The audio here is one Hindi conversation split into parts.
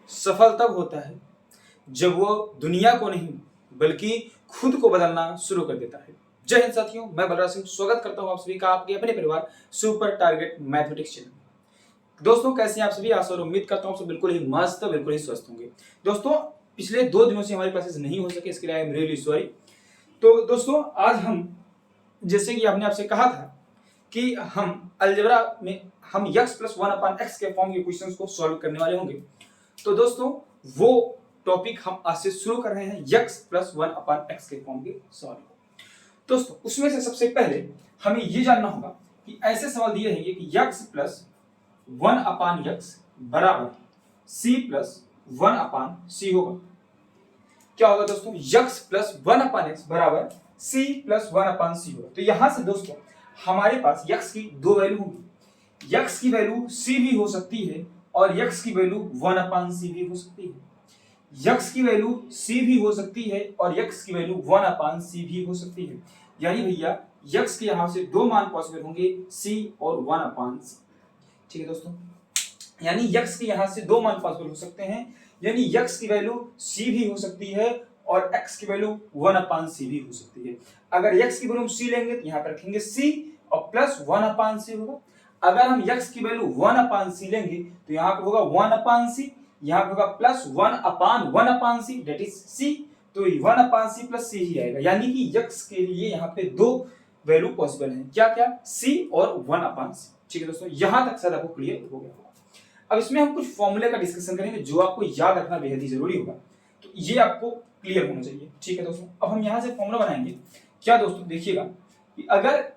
सफल तब होता है जब वो दुनिया को नहीं बल्कि खुद को बदलना शुरू कर देता है। जय हिंद साथियों, मैं बलराज सिंह स्वागत करता हूं आप सभी का आपके अपने परिवार सुपर टारगेट मैथमेटिक्स चैनल। दोस्तों कैसे हैं आप सभी? आशा और उम्मीद करता हूं आप सब बिल्कुल ही मस्त, बिल्कुल ही स्वस्थ होंगे। दोस्तों पिछले 2 दिनों से हमारी क्लासेस नहीं हो सके, इसके लिए आई एम रियली सॉरी। तो दोस्तों आज हम, जैसे कि आपने आपसे कहा था कि हम अलजेब्रा में हम x + 1/x के फॉर्म के क्वेश्चंस को सॉल्व करने वाले होंगे। तो दोस्तों वो टॉपिक हम आज से शुरू कर रहे हैं, x + 1/x के फॉर्म के सॉल्व। दोस्तों उसमें से सबसे पहले हमें ये जानना होगा कि ऐसे सवाल दिए रहेंगे कि x + 1/x बराबर c + 1/c होगा। क्या होगा दोस्तों? x + 1/x बराबर c + 1/c होगा। तो यहां से दोस्तों हमारे पास x की दो वैल्यू होंगी। x की वैल्यू c भी हो सकती है और x की वैल्यू 1/c भी हो सकती है। x की वैल्यू c भी हो सकती है और x की वैल्यू 1/c भी हो सकती है। यानी भैया x के यहां से दो मान पॉसिबल होंगे, c और 1/c। ठीक है दोस्तों, यानी x के यहां से दो मान पॉसिबल हो सकते हैं, यानी x की वैल्यू c भी हो सकती है और x की वैल्यू 1/c भी हो सकती है। अगर x की वैल्यू c लेंगे तो यहां पर रखेंगे c और प्लस 1/c होगा। अगर हम x की वैल्यू 1/c लेंगे तो यहां पर होगा 1/c, यहां पर होगा plus 1/1/c that is c। तो 1/c प्लस c ही आएगा, यानी कि x के लिए यहां पे दो वैल्यू पॉसिबल है। क्या क्या? c और 1/c। ठीक है दोस्तों, यहां तक शायद आपको क्लियर हो गया होगा। अब इसमें हम कुछ फॉर्मूले का डिस्कशन करेंगे जो आपको याद रखना बेहद ही जरूरी होगा, तो ये आपको क्लियर होना चाहिए। ठीक है दोस्तों, अब हम यहां से फॉर्मूला बनाएंगे। क्या दोस्तों देखिएगा कि अगर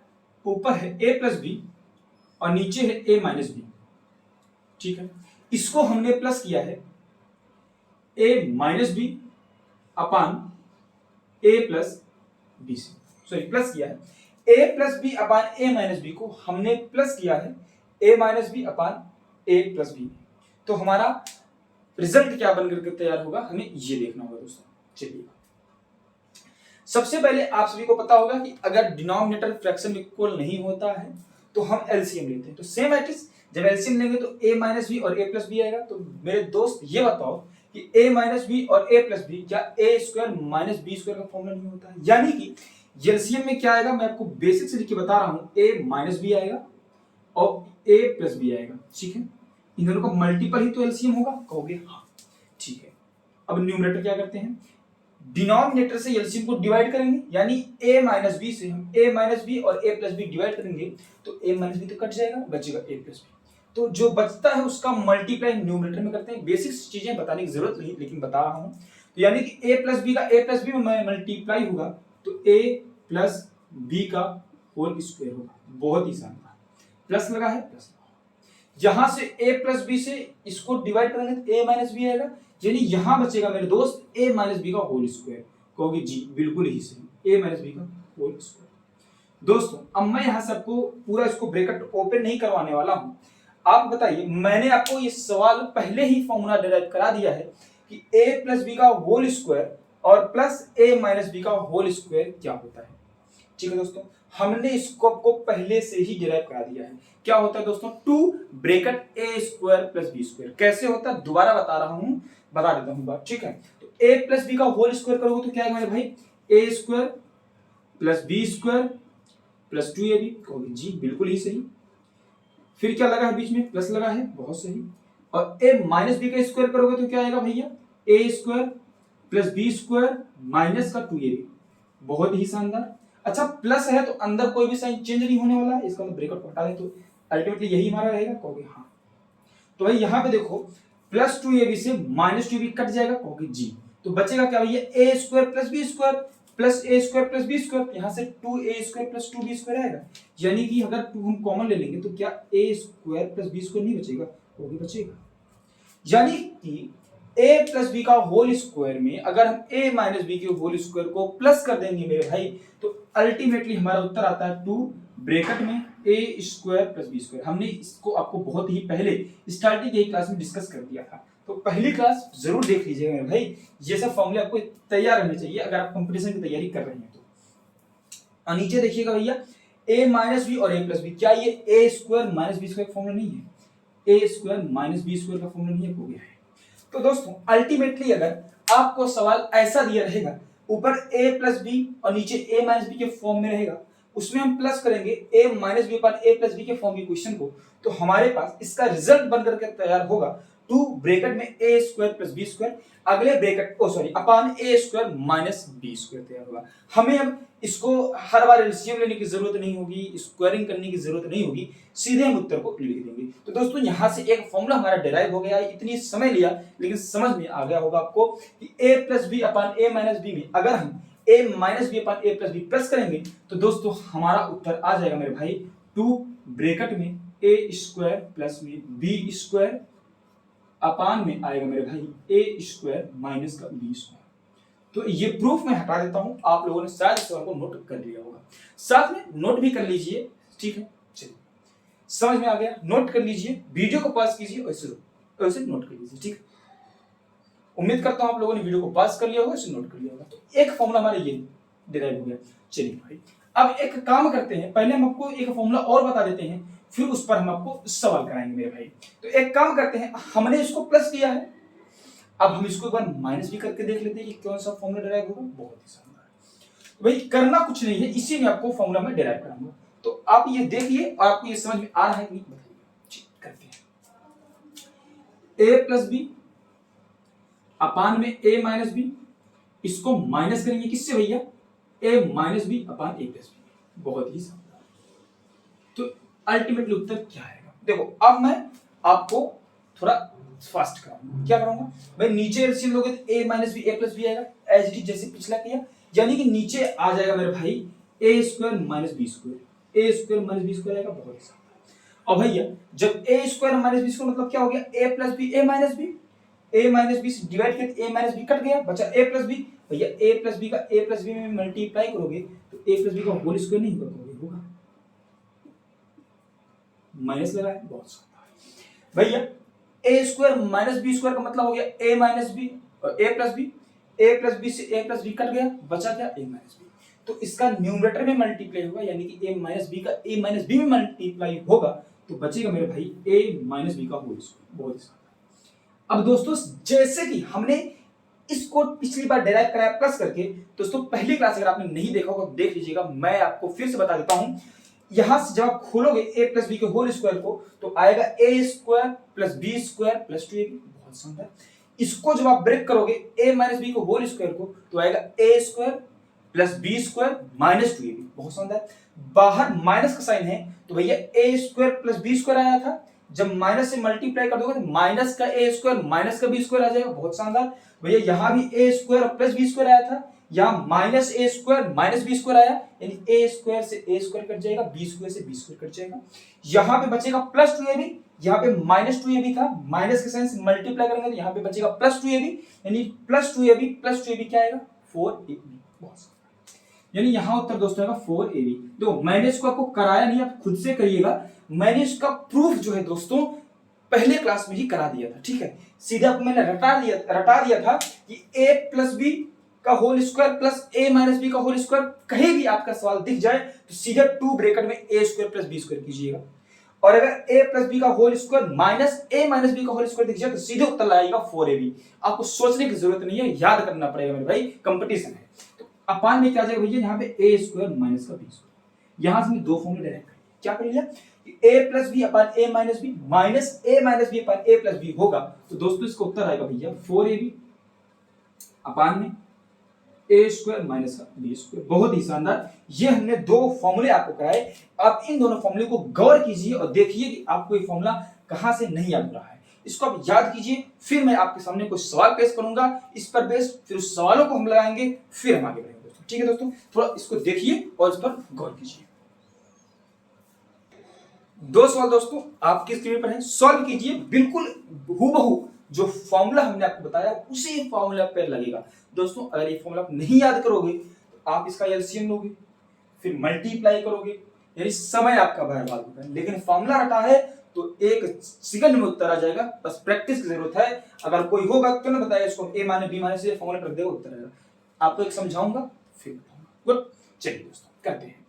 ऊपर है a + b और नीचे है a - b, ठीक है, इसको हमने प्लस किया है a - b upon a + b से, सॉरी प्लस किया है a + b upon a - b को हमने प्लस किया है a - b upon a + b। तो हमारा रिजल्ट क्या बनकर के तैयार होगा, हमें ये देखना होगा दोस्तों। चलिए सबसे पहले आप सभी को पता होगा कि अगर डिनोमिनेटर फ्रैक्शन इक्वल नहीं होता है तो हम एलसीएम लेते हैं। तो सेम एट इज जब एलसीएम लेंगे तो a - b और a + b आएगा। तो मेरे दोस्त ये बताओ कि a - b और a + b क्या a² - b² का फॉर्मूला नहीं होता है? यानी कि एलसीएम में क्या आएगा, मैं आपको बेसिक से लिख के बता रहा हूं, a - b आएगा और a + b आएगा। ठीक है, इन दोनों का मल्टीपल ही तो एलसीएम होगा, कहोगे हाँ ठीक है। अब न्यूमरेटर क्या करते हैं, डिनोमिनेटर से एलसीएम को डिवाइड करेंगे, यानी a - b से हम a - b और a + b डिवाइड करेंगे तो a - b तो कट जाएगा, बचेगा a + b। तो जो बचता है उसका मल्टीप्लाई न्यूमरेटर में करते हैं। बेसिक चीजें बताने की जरूरत नहीं, लेकिन बता रहा हूं। तो यानी कि a + b का a + b में मल्टीप्लाई होगा तो a + b का होल स्क्वायर होगा। बहुत ही शानदार, प्लस लगा है, प्लस यहां से a + b से इसको डिवाइड करेंगे तो a - b आएगा, यानी यहां बचेगा मेरे दोस्त a - b का होल स्क्वायर। कहोगे जी बिल्कुल ही सही, a - b का होल स्क्वायर। दोस्तों अब मैं यहां से आपको पूरा इसको ब्रैकेट ओपन नहीं करवाने वाला हूं। आप बताइए, मैंने आपको ये सवाल पहले ही फॉर्मूला डिराइव करा दिया है कि a + b का होल स्क्वायर और प्लस a - b का होल स्क्वायर क्या होता है। ठीक है दोस्तों, हमने इसको आपको पहले से ही डिराइव करा दिया है। क्या होता है दोस्तों? 2 ब्रैकेट a² + b²। कैसे होता है दोबारा बता रहा हूं, बता देता हूं बात। ठीक है, तो a + b का होल स्क्वायर करोगे तो क्या आएगा मेरे भाई, a² + b² + 2ab। कहोगे जी बिल्कुल ही सही। फिर क्या लगा है बीच में, प्लस लगा है, बहुत सही। और a - b का स्क्वायर करोगे तो क्या आएगा भैया, a² + b² माइनस का 2ab। बहुत ही शानदार। अच्छा प्लस है तो अंदर कोई भी साइन चेंज नहीं होने वाला है, इसका मतलब ब्रैकेट को हटा दें तो अल्टीमेटली यही हमारा रहेगा। कहोगे हाँ, तो भाई यहाँ पे देखो प्लस 2ab से माइनस 2ab कट जाएगा। कहोगे जी, तो बचेगा क्या भैया, a² + b² plus a² + b²। यहाँ से 2a² + 2b² आएगा, यानी कि अगर 2 हम कॉमन ले लेंगे तो क्या a² + b² नहीं बचेगा? कहोगे बचेगा। यानी कि a + b का होल स्क्वायर में अगर हम a - b के होल स्क्वायर को प्लस कर देंगे मेरे भाई, तो अल्टीमेटली हमारा उत्तर आता है 2 ब्रैकेट में a² + b²। हमने इसको आपको बहुत ही पहले स्टार्टिंग की क्लास में डिस्कस कर दिया था, तो पहली क्लास जरूर देख लीजिएगा मेरे भाई। ये सब फॉर्मूले आपको तैयार रहने चाहिए अगर आप कंपटीशन की तैयारी कर रहे हैं तो। और नीचे देखिएगा भैया a - b और a + b, क्या ये a² - b² का फॉर्मूला नहीं है? a² - b² का फॉर्मूला नहीं है, हो गया है। तो दोस्तों अल्टीमेटली अगर आपको सवाल ऐसा दिया रहेगा, ऊपर a प्लस बी और नीचे a माइनस बी के फॉर्म में रहेगा, उसमें हम प्लस करेंगे a minus B upon a plus B के फॉर्म की क्वेश्चन को, तो हमारे पास इसका रिजल्ट बनकर के तैयार होगा 2 ब्रैकेट में a square plus B square, अगले bracket upon a square minus B square तैयार होगा। हमें अब इसको हर बार एलसीएम लेने की जरूरत नहीं होगी, स्क्वायरिंग करने की जरूरत नहीं होगी, सीधे हम उत्तर को लिख देंगे। तो दोस्तों यहां से एक फॉर्मूला हमारा डिराइव हो गया है, इतनी समय लिया लेकिन समझ में आ गया होगा आपको कि a plus B upon a minus B में अगर हम a minus B upon a plus B plus करेंगे तो दोस्तों हमारा उत्तर आ जाएगा मेरे भाई 2 ब्रैकेट में a स्क्वायर प्लस में b स्क्वायर अपान में आएगा मेरे भाई a स्क्वायर माइनस का b स्क्वायर। तो ये प्रूफ मैं हटा देता हूं, आप लोगों ने शायद इस सवाल को नोट कर लिया होगा, साथ में नोट भी कर लीजिए, ठीक है। चलिए समझ में आ गया, नोट कर लीजिए, वीडियो को पॉज कीजिए और ऐसे नोट कर लीजिए, ठीक है। उम्मीद करता हूं आप लोगों ने वीडियो को पॉज कर लिया होगा, इसे नोट कर लिया होगा। तो एक फॉर्मूला हमारा ये डिराइव हो गया। चलिए भाई अब एक काम करते हैं, पहले हम आपको एक फॉर्मूला और बता देते हैं, फिर उस पर हम आपको सवाल कराएंगे मेरे भाई। तो एक काम करते हैं, हमने इसको प्लस किया है, अब हम इसको एक बार माइनस भी करके देख लेते हैं कि कौन सा फॉर्मूला डिराइव होगा। बहुत ही शानदार, तो भाई करना कुछ नहीं है, इसी में आपको फॉर्मूला में डिराइव कराऊंगा। तो आप ये देखिए और आपको ये समझ में आ रहा है कि नहीं बताइए। करते हैं a प्लस बी अपान में a माइनस बी, इसको माइनस करेंगे किससे भैया, a minus B upon a plus B. बहुत ही शानदार। तो अल्टीमेटली उत्तर क्या आएगा, देखो अब मैं आपको थोड़ा फास्ट कराऊंगा। क्या करूंगा भाई, नीचे एलसीएम लोगे तो a minus B a plus B आएगा, एज इट इज जैसे पिछला किया, यानी कि नीचे आ जाएगा मेरे भाई a square minus B square, a square minus B square आएगा। बहुत शानदार। और भैया जब a square minus B square मतलब क्या हो गया, a plus B a minus B, a minus B से डिवाइड करके a माइनस बी कट गया, बचा a प्लस बी। भैया a प्लस बी का a प्लस बी में मल्टीप्लाई करोगे तो a प्लस बी का होल स्क्वायर नहीं होगा, माइनस लगा है। बहुत शानदार। भैया a square minus B square का मतलब हो गया a माइनस बी और a plus B, a plus B से a प्लस बी कट गया, बचा क्या a माइनस बी। तो इसका न्यूमरेटर में मल्टीप्लाई होगा, यानी कि a माइनस बी का a माइनस बी में मल्टीप्लाई होगा, तो बचेगा मेरे भाई a माइनस बी का होल स्क्वायर। बहुत ही शानदार। अब दोस्तों जैसे कि हमने इसको पिछली बार डिराइव कराया प्लस करके, दोस्तों पहली क्लास अगर आपने नहीं देखा होगा देख लीजिएगा, मैं आपको फिर से बता देता हूं। यहां से जब आप खोलोगे a प्लस बी के होल स्क्वायर को तो आएगा a square plus B square plus 2ab। बहुत शानदार। इसको जब आप ब्रेक करोगे a माइनस बी के होल स्क्वायर को तो आएगा a square plus B square minus 2ab। बहुत शानदार। बाहर माइनस का साइन है तो भैया a square plus B square आया था, जब माइनस से मल्टीप्लाई कर दोगे तो माइनस का a स्क्वायर माइनस का बी स्क्वायर आ जाएगा। बहुत शानदार। भैया यहां भी a square plus B square आया था, यहाँ minus A square minus B square आया, यानी ए स्क्वायर से ए स्क्वायर कट जाएगा, बी स्क्वायर से बी स्क्वायर कट जाएगा। यहाँ पे बचेगा प्लस 2ab, यहाँ पे माइनस 2ab था, माइनस के साइन से मल्टीप्लाई करेंगे तो यहाँ पे बचेगा प्लस 2ab, यानी प्लस 2ab क्या आएगा 4ab। बहुत यानी यहाँ उत्तर दोस्तों आएगा 4ab। तो मैंने इसको आपको कराया नहीं, आप खुद से करिएगा। मैंने इसका प्रूफ जो है दोस्तों पहले क्लास में ही करा दिया था, ठीक है। सीधे आपको मैंने रटा दिया था कि a प्लस बी का whole square plus a minus B का होल स्क्वायर, कहीं भी आपका सवाल दिख जाए तो सीधे 2 ब्रैकेट में a square plus b square कीजिएगा, और अगर a प्लस बी का whole square minus a minus B का होल स्क्वायर दिख जाए तो सीधे उत्तर लाएगा 4ab। आपको सोचने की जरूरत नहीं है, याद करना पड़ेगा मेरे भाई, कंपटीशन है। तो अपान में क्या आ जाएगा भैया, यहाँ पे a स्क्वायर माइनस का b स्क्वायर। यहां से दो फॉर्मूले डायरेक्ट क्या कर लिया, a plus B upon a minus B minus a minus B upon a plus B होगा, तो दोस्तों इसका उत्तर आएगा भैया 4ab अपान में a स्क्वायर माइनस का b स्क्वायर। बहुत ही शानदार। ये हमने दो फॉर्मूले आपको कराए, आप इन दोनों फॉर्मूले को गौर कीजिए और देखिए कि आपको ये फॉर्मूला कहां से नहीं याद हो रहा है। इसको आप याद कीजिए, फिर मैं आपके सामने कुछ सवाल पेश करूंगा, इस पर बेस्ड फिर उस सवालों को हम लगाएंगे, फिर हम आगे बढ़ेंगे दोस्तों। ठीक है दोस्तों, थोड़ा इसको देखिए और इस पर गौर कीजिए। दो सवाल दोस्तों आपकी स्क्रीन पर है, सॉल्व कीजिए। बिल्कुल हूबहू जो फॉर्मूला हमने आपको बताया उसी फॉर्मूला पर लगेगा दोस्तों। अगर ये फॉर्मूला आप नहीं याद करोगे तो आप इसका एलसीएम लोगे, फिर मल्टीप्लाई करोगे, यानी समय आपका बर्बाद होगा। लेकिन फॉर्मूला रटा है तो एक सेकंड में उत्तर आ जाएगा, बस प्रैक्टिस की जरूरत है। अगर कोई होगा तो ना बताया इसको a माइनस b माइनस से फॉर्मूला कर देगा, उत्तर आएगा। आपको एक समझाऊंगा फिर बताऊंगा। गुड, चलिए दोस्तों करते हैं।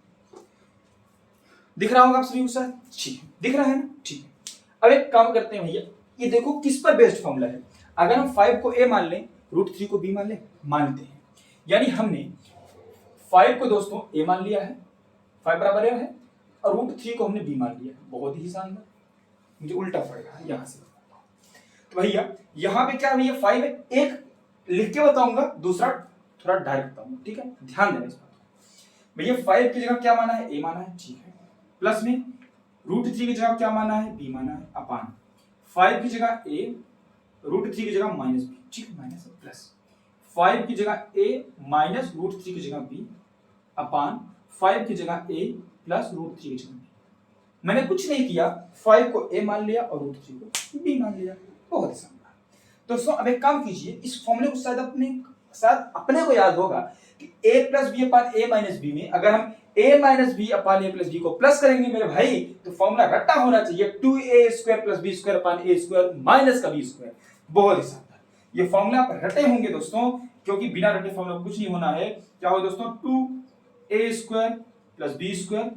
दिख रहा होगा आप सभी को सर? ठीक है, दिख रहा है ना? ठीक है। अब एक काम करते हैं भैया, ये देखो किस पर बेस्ड फॉर्मूला है। अगर हम 5 को a मान लें, √3 को b मान लें, मानते हैं, यानी हमने 5 को दोस्तों a मान लिया है, 5 बराबर a है, और √3 को हमने b मान लिया है। बहुत ही शानदार, मुझे उल्टा पड़ रहा है यहां से। तो भैया यहाँ पे क्या है भैया, 5 है, एक लिख के बताऊंगा, दूसरा थोड़ा डायरेक्ट बताऊंगा, ठीक है, ध्यान देना इस बात को। भैया 5 की जगह क्या माना है, a माना है, ठीक है, प्लस में √3 की जगह क्या माना है, b माना है, अपान 5 की जगह a, √3 की जगह माइनस b, ठीक है, माइनस प्लस 5 की जगह a माइनस √3 की जगह b, अपान 5 की जगह a प्लस √3 की जगह b। मैंने कुछ नहीं किया, 5 को a मान लिया और √3 को b मान लिया। बहुत ही शानदार दोस्तों। अब एक काम कीजिए, इस फॉर्मूले को शायद अपने को याद होगा कि a plus B upon a minus B में अगर हम a minus B upon a plus B को प्लस करेंगे मेरे भाई, तो फॉर्मूला रट्टा होना चाहिए 2a² plus b square upon a² minus का b²। बहुत ही शानदार, ये फॉर्मूला आप रटे होंगे दोस्तों, क्योंकि बिना रटे फॉर्मूला कुछ नहीं होना है। क्या हो दोस्तों, 2a² प्लस b²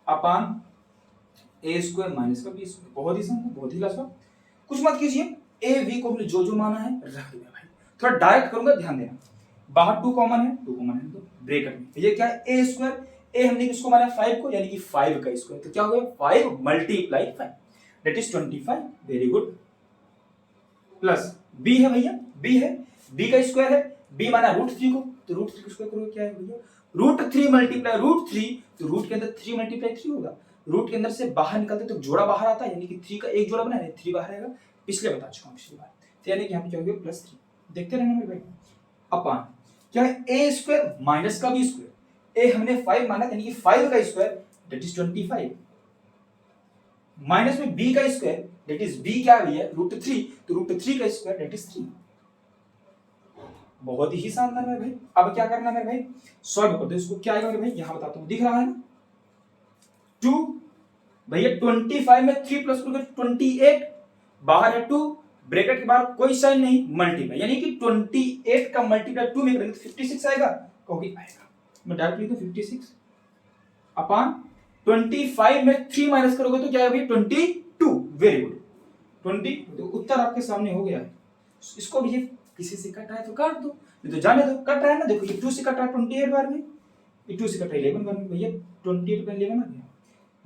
अपान a² माइनस का b²। बहुत ही शानदार, बहुत ही लाजवाब। कुछ मत कीजिए, a v को हमने जो जो माना है रख दिया भाई। थोड़ा डायरेक्ट करूंगा, ध्यान देना, बाहर 2 कॉमन है, 2 कॉमन है तो ब्रैकेट में ये क्या है, a², a हमने किसको माना है, 5 को, यानी कि 5 का स्क्वायर, तो क्या हो गया 5 multiply 5 that is 25। Very good, plus b है भैया, b है, b का स्क्वायर है, b माना √3 को, तो √3 का स्क्वायर करोगे क्या है भैया, √3 मल्टीप्लाई √3, तो रूट के अंदर 3 मल्टीप्लाई 3 होगा, रूट के अंदर से बाहर निकलते तो जोड़ा बाहर आता है, यानी कि 3 का एक जोड़ा बना है, 3 बाहर आएगा, इसलिए बता चुका हूं पिछली बार। तो यानी कि यहाँ पे क्या हो गया +3, देखते रहना मेरे भाई, अपान क्या है a² माइनस का b², a हमने 5 माना यानी कि 5 का स्क्वायर दैट इज 25, माइनस में b का स्क्वायर दैट इज b क्या है √3, तो √3 का स्क्वायर दैट इज 3। बहुत ही शानदार मेरे भाई। अब क्या करना है मेरे भाई, सॉल्व कर दो इसको। क्या आएगा मेरे भाई, यहां बताता हूं, दिख रहा है ना 2 भैया, 25 में 3 प्लस 2 28, बाहर है 2, ब्रैकेट के बाहर कोई साइन नहीं, मल्टीप्लाई, यानी कि 28 का मल्टीप्लाई 2 में करेंगे तो 56 आएगा, कहोगे आएगा, मैं डायरेक्ट लिख दूं 56 अपान 25 में 3 माइनस करोगे तो क्या है भैया 22। वेरी गुड, 20, तो उत्तर आपके सामने हो गया है। इसको भी किसी से कट रहा है तो काट दो, नहीं तो जाने दो, कट रहा है ना, देखो ये 2 से कट रहा है 28 बार में, ये 2 से कट रहा है 11 बार में, भैया 28 पर 11 आ गया।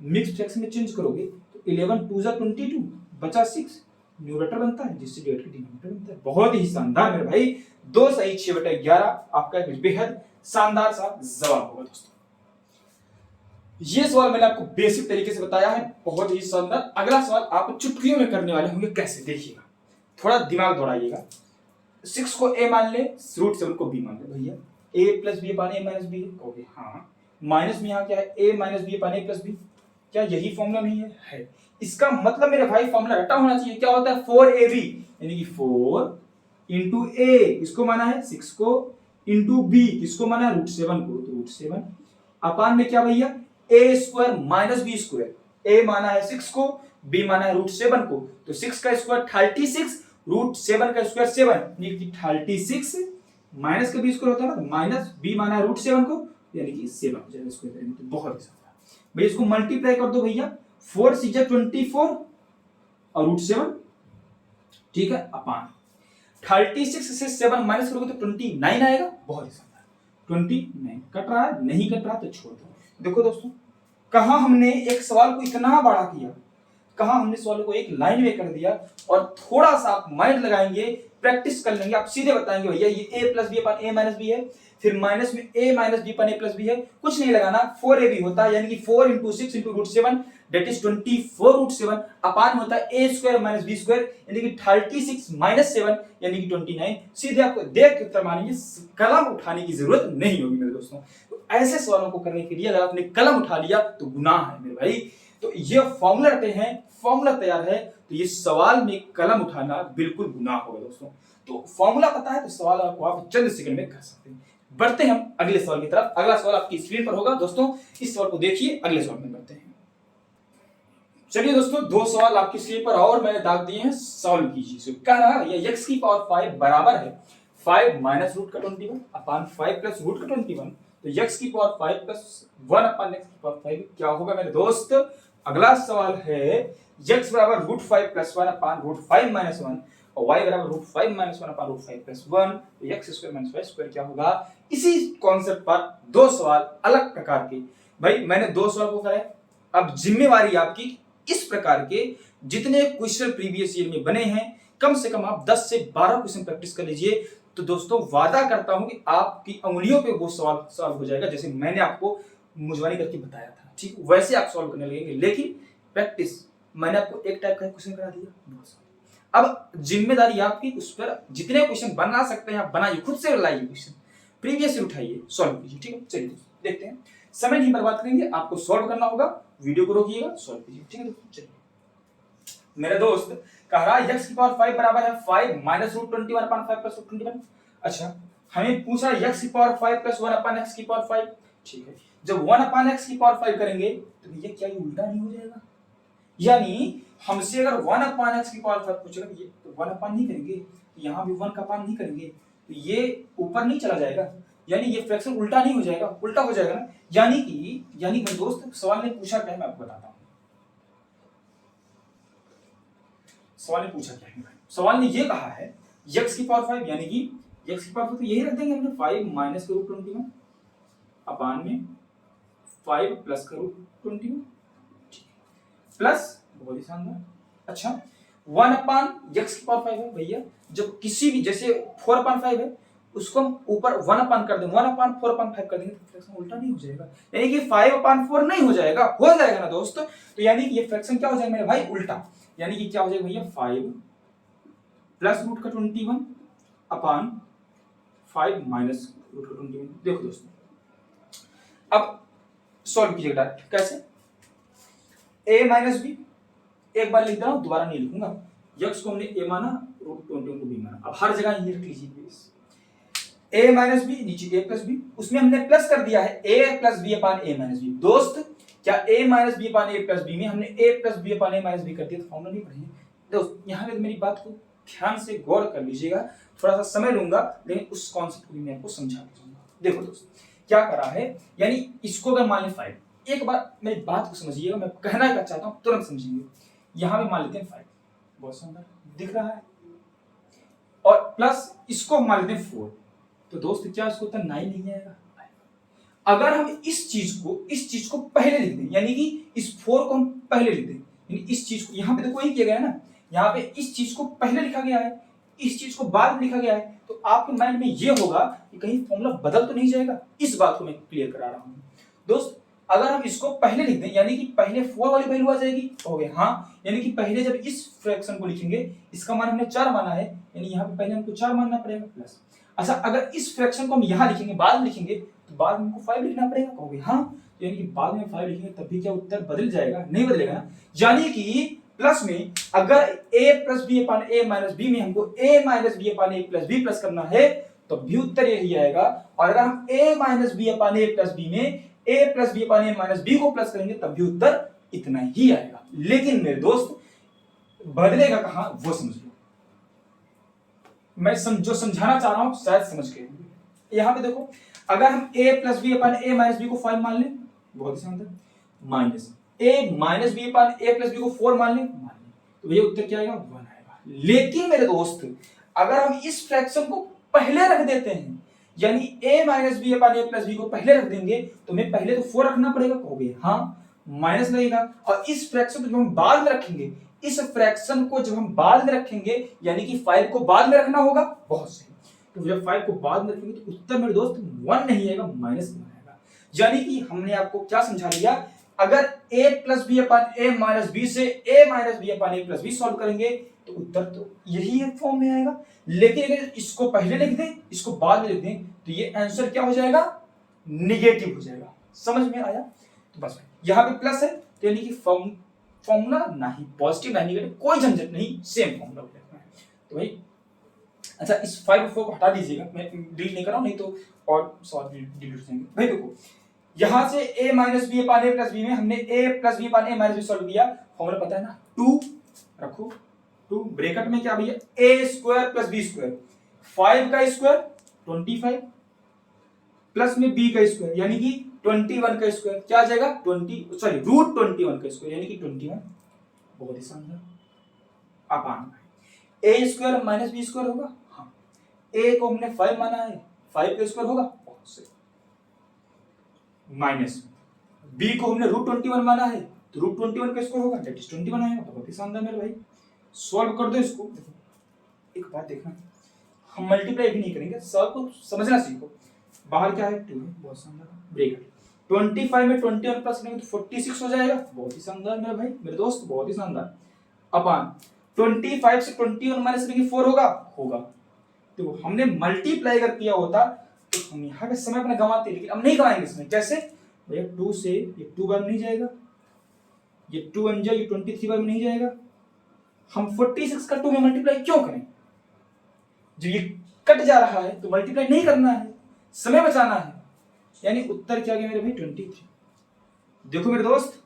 मिक्स फ्रैक्शन में चेंज करोगे तो 11 2 जा 22 बचा 6, न्यूमरेटर बनता है जिससे डिवाइड का डिनोमिनेटर बनता है। बहुत ही शानदार मेरे भाई, 2 सही 6/11 आपका एक बेहद शानदार सा जवाब होगा दोस्तों। ये सवाल मैंने आपको बेसिक तरीके से बताया है, बहुत ही शानदार। अगला सवाल आप चुटकियों में करने वाले होंगे, कैसे देखिएगा, थोड़ा दिमाग दौड़ाइएगा। 6 को a मान ले, √7 को b मान ले, भैया a plus B upon a minus B, कहोगे हाँ, माइनस में यहाँ क्या है a minus B upon a plus B, क्या यही फॉर्मूला नहीं है? इसका मतलब मेरे भाई फॉर्मूला रटा होना चाहिए। क्या होता है 4ab, यानी कि 4 इंटू a किसको माना है 6 को, इंटू b किसको माना है √7 को, तो √7 अपान में क्या भैया a² माइनस b², a माना है 6 को, b माना है √7 को, तो 6 का स्क्वायर 36, √7 का स्क्वायर 7, यानी कि 36 माइनस का b² होता है ना, तो माइनस b माना है √7 को, यानी कि 7 हो जाएगा स्क्वायर करेंगे तो। बहुत ही भैया इसको मल्टीप्लाई कर दो भैया, 4 6 जा 24 और √7, ठीक है, अपान 36 से 7 माइनस करोगे तो 29 आएगा। बहुत ही शानदार, 29 कट रहा है, नहीं कट रहा तो छोड़ दो। देखो दोस्तों, कहां हमने एक सवाल को इतना बड़ा किया, कहां हमने सवाल को एक लाइन में कर दिया, और थोड़ा सा आप माइंड लगाएंगे, प्रैक्टिस कर लेंगे, आप सीधे बताएंगे भैया ये a plus B upon a minus B है, फिर माइनस में a minus B upon a plus B है, कुछ नहीं लगाना, 4ab होता है, यानी कि 4 इंटू 6 इंटू √7 दैट इज 24 √7 अपान होता है a² माइनस b², यानी कि 36 माइनस 7 यानी कि 29। सीधे आपको देख के उत्तर मानेंगे, कलम उठाने की जरूरत नहीं होगी मेरे दोस्तों। तो ऐसे सवालों को करने के लिए अगर आपने कलम उठा लिया तो गुनाह है मेरे भाई। तो ये फॉर्मूला रटे हैं, फॉर्मूला तैयार है, तो ये सवाल में कलम उठाना बिल्कुल गुनाह होगा दोस्तों। तो फॉर्मूला पता है तो सवाल आपको आप चंद सेकंड में कर सकते हैं। बढ़ते हैं हम अगले सवाल की तरफ। अगला सवाल आपकी स्क्रीन पर होगा दोस्तों, इस सवाल को देखिए, अगले सवाल में बढ़ते हैं। चलिए दोस्तों, 2 सवाल आपकी स्क्रीन पर और मैंने दाग दिए हैं, सॉल्व कीजिए। कह रहा है ये x की पावर 5 बराबर है 5 माइनस रूट का 21 अपान 5 प्लस रूट का 21, तो x की पावर 5 प्लस 1 अपान x की पावर 5 क्या होगा मेरे दोस्त? अगला सवाल है x बराबर √5 प्लस 1 अपान √5 माइनस 1 और y बराबर √5 माइनस 1 अपॉन √5 प्लस 1, तो x square minus y square क्या होगा। इसी कॉन्सेप्ट पर दो सवाल अलग प्रकार के, भाई मैंने दो सवाल को कराया, अब जिम्मेवारी आपकी इस प्रकार के जितने क्वेश्चन प्रीवियस ईयर में बने हैं कम से कम आप 10 से 12 क्वेश्चन प्रैक्टिस कर लीजिए। तो दोस्तों वादा करता हूं कि आपकी उंगलियों पे वो सवाल सॉल्व हो जाएगा जैसे मैंने आपको मुजवानी करके बताया था, ठीक वैसे आप सॉल्व करने लगेंगे। लेकिन प्रैक्टिस मैंने आपको एक टाइप का क्वेश्चन करा दिया, बहुत सारे। अब जिम्मेदारी आपकी, उस पर जितने क्वेश्चन बना सकते हैं आप बनाइए, खुद से लाइए क्वेश्चन, प्रीवियस ईयर उठाइए, सॉल्व कीजिए, ठीक है। चलिए देखते हैं, समय नहीं बर्बाद करेंगे, आपको सॉल्व करना होगा, वीडियो को रोकिएगा, सॉल्व कीजिए, ठीक है दोस्तों। चलिए मेरा दोस्त कह रहा है x की पावर 5 बराबर है 5 माइनस √21 अपॉन 5 प्लस √21। अच्छा हमें पूछा x की पावर 5 प्लस 1 अपॉन x की पावर 5, ठीक है। जब 1 अपॉन x की पावर 5 करेंगे तो भैया क्या ये उल्टा नहीं हो जाएगा, यानी हमसे अगर 1 अपॉन x की पावर 5 पूछेगा ये तो 1 अपॉन नहीं करेंगे, यहां भी 1 का अपॉन नहीं करेंगे तो ये ऊपर नहीं चला जाएगा, यानी ये फ्रैक्शन उल्टा नहीं हो जाएगा, उल्टा हो जाएगा ना। यानी मेरे दोस्त सवाल ने पूछा क्या है मैं आपको बताता हूं। सवाल ने पूछा क्या है, सवाल ने ये कहा है x की पावर 5 यानी कि x की पावर 5 तो यही रख देंगे हमने 5 माइनस का √21 अपान में 5 प्लस का √21 प्लस, बहुत ही शानदार। अच्छा 1 अपान x की पावर 5 है भैया, जब किसी भी जैसे 4 अपान 5 है उसको हम ऊपर 1 अपान कर देंगे, 1 अपान 4 अपान 5 कर देंगे तो फ्रैक्शन उल्टा नहीं हो जाएगा, यानी कि 5 अपान 4 नहीं हो जाएगा, हो जाएगा ना दोस्त। तो यानी कि ये फ्रैक्शन क्या हो जाएगा मेरे भाई उल्टा, यानी कि क्या हो जाएगा भैया 5 प्लस रूट का 21 अपान 5 माइनस रूट का 21। देखो दोस्तों अब सॉल्व कीजिएगा डायरेक्ट, कैसे a माइनस बी, एक बार लिख रहा हूं दोबारा नहीं लिखूंगा, x को हमने a माना √21 को b माना, अब हर जगह ये लिख लीजिए प्लीज, a माइनस बी नीचे a प्लस बी, उसमें हमने प्लस कर दिया है a plus B upon a minus B. दोस्त क्या a minus B upon a plus B में हमने a plus B upon a minus B कर दिया तो फॉर्मूला नहीं पढ़ेंगे दोस्त। यहाँ पे मेरी बात को ध्यान से गौर कर लीजिएगा, थोड़ा सा समय लूंगा लेकिन उस कॉन्सेप्ट को भी मैं आपको समझा दूंगा। देखो दोस्त क्या करा है, यानी इसको अगर मान लें 5, एक बार मेरी बात को समझिएगा, मैं कहना क्या चाहता हूं तुरंत समझेंगे। यहां पे मान लेते हैं 5, बहुत सुंदर दिख रहा है, और प्लस इसको मान लेते हैं 4, तो दोस्त क्या इसको उत्तर 9 नहीं आएगा। अगर हम इस चीज को पहले लिख दें, यानी कि इस 4 को हम पहले लिख दें, यानी इस चीज को यहां पे देखो यही किया गया है ना, यहाँ पे इस चीज को पहले लिखा गया है, इस चीज को बाद में लिखा गया है, तो आपके माइंड में ये होगा कि कहीं फॉर्मूला बदल तो नहीं जाएगा, इस बात को मैं क्लियर करा रहा हूं दोस्त। अगर हम इसको पहले लिख दें यानी कि पहले 4 वाली वैल्यू आ जाएगी, हो गया हाँ, यानी कि पहले जब इस फ्रैक्शन को लिखेंगे इसका मान हमने 4 माना है, यानी यहाँ पे पहले हमको 4 मानना पड़ेगा प्लस। अच्छा अगर इस फ्रैक्शन को हम यहाँ लिखेंगे, बाद में लिखेंगे तो बाद में हमको 5 लिखना पड़ेगा, कहोगे हाँ, यानी कि बाद में 5 लिखेंगे तब भी क्या उत्तर बदल जाएगा, नहीं बदलेगा ना। यानी कि प्लस में अगर a plus B upon a minus B में हमको a minus B upon a plus B plus करना है तो भी उत्तर यही आएगा, और अगर हम a minus B upon a plus B में a plus B upon a minus B को प्लस करेंगे तब भी उत्तर इतना ही आएगा। लेकिन मेरे दोस्त बदलेगा कहां वो समझ लो, मैं जो समझाना चाह रहा हूं शायद समझ गए। यहां पे देखो अगर हम a plus B upon a minus B को 5 मान लें, बहुत ही शानदार, minus a minus B upon a plus B को 4 मान लें, तो भैया उत्तर क्या आएगा 1 आएगा। लेकिन मेरे दोस्त अगर हम इस फ्रैक्शन को पहले रख देते हैं, यानी a minus B upon a plus B को पहले रख देंगे तो हमें पहले तो 4 रखना पड़ेगा, कहोगे हाँ, माइनस लगेगा, और इस फ्रैक्शन को जब हम बाद में रखेंगे, इस फ्रैक्शन को जब हम बाद में रखेंगे यानी कि 5 को बाद में रखना होगा, बहुत सही, तो जब 5 को बाद में रखेंगे तो उत्तर मेरे दोस्त 1 नहीं आएगा, -1 आएगा। यानी कि हमने आपको क्या समझा दिया, अगर a plus B upon a minus B से a minus B upon a plus B solve करेंगे तो उत्तर तो यही है फॉर्म में आएगा। लेकिन अगर इसको पहले लिख दें इसको बाद में लिख दें तो ये आंसर क्या हो जाएगा, निगेटिव हो जाएगा। समझ में आया? तो बस यहां पे प्लस है तो यानी कि फॉर्मूला ना ही पॉजिटिव ना नेगेटिव, कोई झंझट नहीं, सेम फॉर्मूला हो जाता है। तो भाई अच्छा इस 5 और 4 को हटा दीजिएगा, मैं डिलीट नहीं कर रहा हूं, नहीं तो और सॉल्व डिलीट हो जाएंगे। भाई देखो यहां से a minus B upon a plus B में हमने a plus B upon a minus B solve किया, फॉर्मूला पता है ना, 2 रखो, 2 ब्रैकेट में क्या भैया a square plus b square, 5 का स्क्वायर 25 प्लस में b का स्क्वायर यानी कि 21 का स्क्वायर, क्या आ जाएगा √21 का स्क्वायर यानी कि 21, बहुत ही शानदार, अपान ए स्क्वायर माइनस बी स्क्वायर होगा। हाँ, ए को हमने 5 माना है, 5 का स्क्वायर होगा, बहुत सही। माइनस बी को हमने √21 माना है, तो √21 का स्क्वायर होगा, दैट इज 21 आएगा। बहुत ही शानदार मेरे भाई, सॉल्व कर दो इसको। देखो एक बात देखना, हम मल्टीप्लाई भी नहीं करेंगे, सॉल्व को समझना सीखो। बाहर क्या है 2 है, बहुत शानदार। ब्रेकेट 25 में 21 प्लस करेंगे तो 46 हो जाएगा, बहुत ही शानदार मेरे भाई, मेरे दोस्त, बहुत ही शानदार। अपान 25 से 21 माइनस करेंगे 4 होगा, होगा। तो हमने मल्टीप्लाई अगर किया होता तो हम यहाँ पे समय अपना गंवाते, लेकिन अब नहीं गंवाएंगे इसमें। कैसे भैया, 2 से ये 2 बार में नहीं जाएगा, ये 2 अंजा ये 23 बार में नहीं जाएगा। हम 46 का 2 में मल्टीप्लाई क्यों करें, जब ये कट जा रहा है तो मल्टीप्लाई नहीं करना है, समय बचाना है। यानी उत्तर क्या गया मेरे भाई 23। देखो मेरे दोस्त,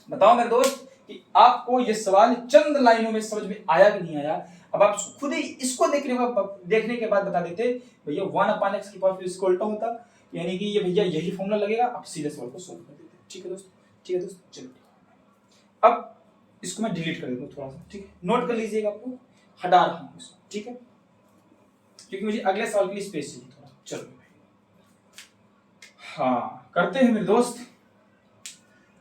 बताओ मेरे दोस्त कि आपको ये सवाल चंद लाइनों में समझ में आया कि नहीं आया। अब आप खुद ही इसको देखने के बाद बता देते भैया 1/x की पावर इसको उल्टा होता, यानी कि ये भैया यही फॉर्मूला लगेगा, आप सीधे सवाल को सोल्व कर देते। ठीक है दोस्त, ठीक है दोस्त, चलो अब इसको मैं डिलीट कर देता हूँ थोड़ा सा, ठीक है, नोट कर लीजिएगा, आपको हटा रहा हूँ इसको, ठीक है, क्योंकि मुझे अगले सवाल के लिए स्पेस चाहिए थोड़ा। चलो हाँ, करते हैं मेरे दोस्त।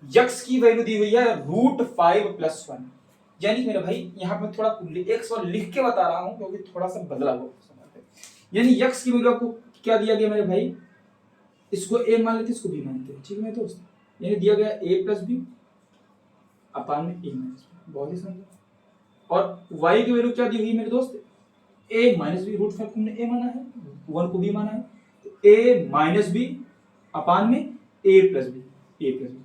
यक्स की वैल्यू दी हुई है √5 + 1, यानी मेरे भाई यहाँ पे थोड़ा एक सवाल लिख के बता रहा हूँ क्योंकि थोड़ा सा बदला हुआ। यानी यक्स की वैल्यू आपको क्या दिया गया मेरे भाई, इसको ए मान लेते, इसको बी मानते हैं, ठीक है मेरे दोस्त। यानी दिया गया a + b अपान में a - b, बहुत ही शानदार। और y की वैल्यू क्या दी हुई मेरे दोस्त, a - b, √5 को हमने a माना है, 1 को b माना है, तो a - b अपान में a + b,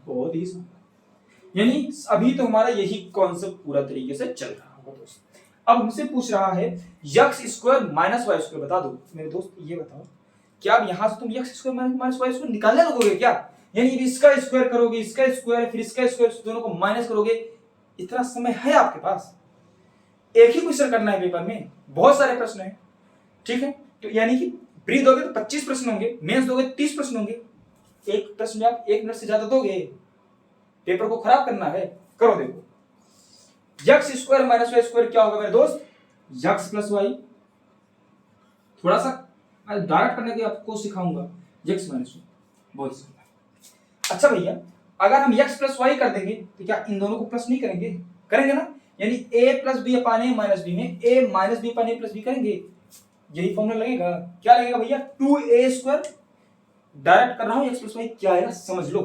बहुत ही शानदार। यानी अभी तो हमारा यही कॉन्सेप्ट पूरा तरीके से चल रहा होगा दोस्त। अब हमसे पूछ रहा है x² - y² बता दो मेरे दोस्त। ये बताओ क्या अब यहां से तुम x² - y² निकालने लगोगे क्या, यानी इसका स्क्वायर करोगे, इसका स्क्वायर, फिर इसका स्क्वायर, दोनों को माइनस करोगे? इतना समय है आपके पास? एक ही क्वेश्चन करना है पेपर में, बहुत सारे प्रश्न हैं, ठीक है। तो यानी कि प्री दोगे तो 25 प्रश्न होंगे, मेंस दोगे 30 प्रश्न होंगे। एक प्रश्न में आप 1 मिनट से ज्यादा दोगे, पेपर को खराब करना है। करो देखो, x² - y² क्या होगा मेरे दोस्त, x + y। थोड़ा सा मैं डायरेक्ट करने के आपको सिखाऊंगा, x - y, बहुत सिंपल। अच्छा भैया, अगर हम x + y कर देंगे तो क्या इन दोनों को प्लस नहीं करेंगे? करेंगे ना, यानी a + b upon a - b में a - b upon a + b करेंगे, यही फॉर्मूला लगेगा। क्या लगेगा भैया, 2a²। डायरेक्ट कर रहा हूं, x + y क्या है समझ लो।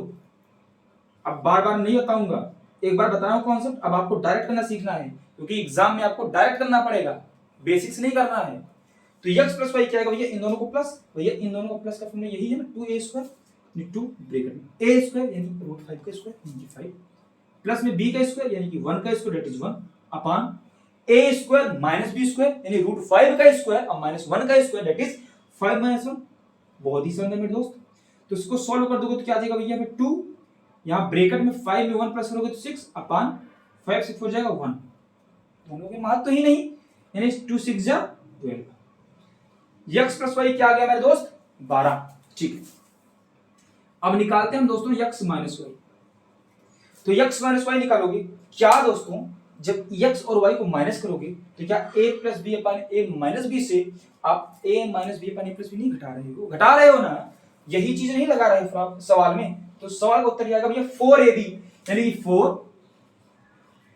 अब बार बार नहीं बताऊंगा, एक बार बता रहा हूं कॉन्सेप्ट। अब आपको डायरेक्ट करना सीखना है, क्योंकि एग्जाम में आपको डायरेक्ट करना पड़ेगा, बेसिक्स नहीं करना है। तो x + y क्या आएगा भैया, इन दोनों को प्लस, भैया इन दोनों को प्लस का फॉर्मूला यही है ना, 2a² 2 ब्रैकेट में a² यानी √5 का स्क्वायर यानी 5 प्लस में b का स्क्वायर यानी कि 1 का square that is 1 upon a² - b² यानी √5 का स्क्वायर और -1 का स्क्वायर दैट इज 5 - 1। बहुत ही शानदार मेरे दोस्त। तो इसको सॉल्व कर दोगे तो क्या आ जाएगा भैया, 2, यहाँ ब्रैकेट में 5 में 1 प्लस करोगे तो 6 अपान 5 से 4 जाएगा 1, दोनों के मात तो ही नहीं, यानी 2 6 जा 12। x + y क्या आ गया मेरे दोस्त, 12। ठीक है, अब निकालते हैं हम दोस्तों x - y। तो x - y निकालोगे क्या दोस्तों, जब x और y को माइनस करोगे तो क्या a + b upon a - b से आप a - b upon a + b नहीं घटा रहे हो? घटा रहे हो ना, यही चीज नहीं लगा रहे हो सवाल में। तो सवाल का उत्तर आएगा भैया 4ab, यानी कि 4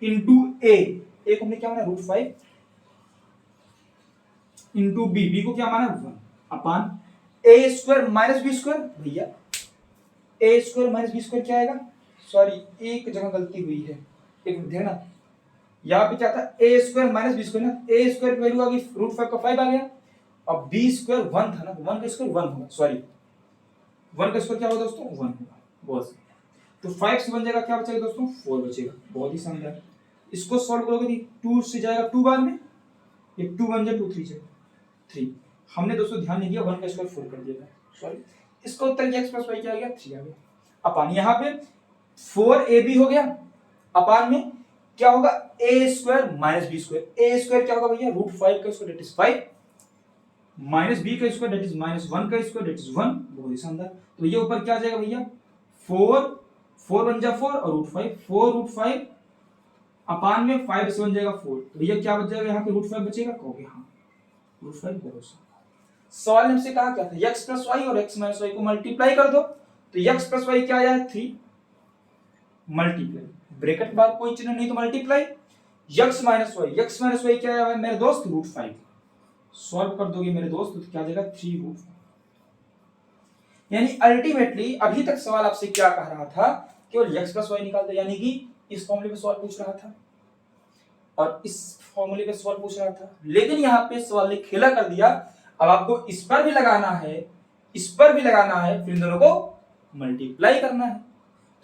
× a को हमने क्या माना √5 × b को क्या माना 1 अपान a² - b²। भैया a² - b² क्या आएगा, सॉरी एक जगह गलती हुई है, एक मिनट देखना। यहाँ पे क्या था, a² - b² ना, a² की वैल्यू आ गई √5 का 5 आ गया, और b² 1 था ना, 1 का स्क्वायर 1 होगा, सॉरी 1 का स्क्वायर क्या होगा दोस्तों 1 होगा, बस। तो 5 से बन जाएगा, क्या बचेगा दोस्तों 4 बचेगा, बहुत ही शानदार। इसको सॉल्व करोगे तो 2 से जाएगा 2 बार में, ये 2 बन जाए 2 3 जाए 3। हमने दोस्तों ध्यान नहीं दिया, 1 का स्क्वायर 4 कर दिया, सॉरी। इसका उत्तर x + y क्या आ गया 3 आ गया अपान, यहाँ पे 4ab हो गया अपान में क्या होगा a² - b²। a² क्या होगा भैया √5 का square that is 5 minus b का स्क्वायर दैट इज -1 का स्क्वायर दैट इज 1, बहुत ही शानदार। तो ये ऊपर क्या आ जाएगा भैया 4 1 जा 4 और √5 4 √5 अपान में 5 से बन जाएगा 4, तो भैया क्या बच जाएगा यहाँ पे √5 बचेगा, कहोगे हाँ √5 बहुत। सवाल ने हमसे कहा क्या था, x प्लस वाई और x माइनस वाई को मल्टीप्लाई कर दो, तो x प्लस वाई क्या आया 3 मल्टीप्लाई, ब्रैकेट बार कोई चिन्ह नहीं तो मल्टीप्लाई, x माइनस वाई क्या आया मेरे दोस्त √5, सॉल्व कर दोगे मेरे दोस्त तो क्या आ जाएगा 3 यानी अल्टीमेटली अभी तक सवाल आपसे क्या कह रहा था, केवल x प्लस वाई निकाल दो, यानी कि इस फॉर्मूले पे सवाल पूछ रहा था और इस फॉर्मूले पे सवाल पूछ रहा था, लेकिन यहाँ पे सवाल ने खेला कर दिया, अब आपको इस पर भी लगाना है, इस पर भी लगाना है, फिर इन दोनों को मल्टीप्लाई करना है।